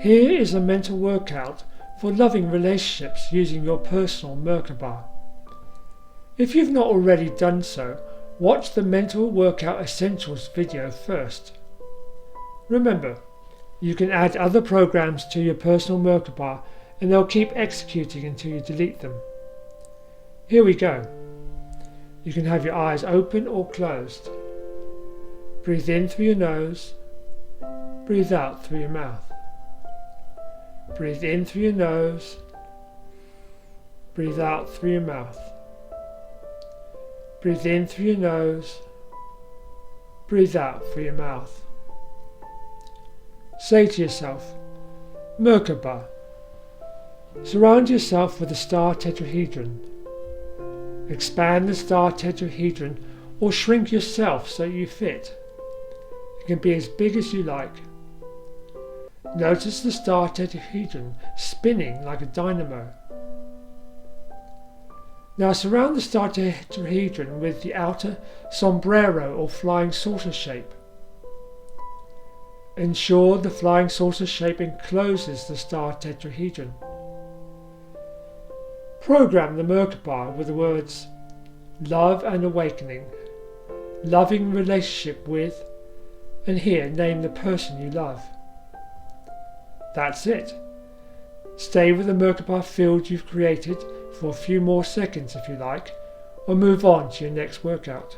Here is a mental workout for loving relationships using your personal Merkaba. If you've not already done so, watch the Mental Workout Essentials video first. Remember, you can add other programs to your personal Merkaba and they'll keep executing until you delete them. Here we go. You can have your eyes open or closed. Breathe in through your nose. Breathe out through your mouth. Breathe in through your nose. Breathe out through your mouth. Breathe in through your nose. Breathe out through your mouth. Say to yourself, Merkaba. Surround yourself with a star tetrahedron. Expand the star tetrahedron or shrink yourself so you fit. It can be as big as you like. Notice the star tetrahedron spinning like a dynamo. Now surround the star tetrahedron with the outer sombrero or flying saucer shape. Ensure the flying saucer shape encloses the star tetrahedron. Program the Merkaba with the words love and awakening, loving relationship with, and here name the person you love. That's it. Stay with the Merkaba field you've created for a few more seconds if you like, or move on to your next workout.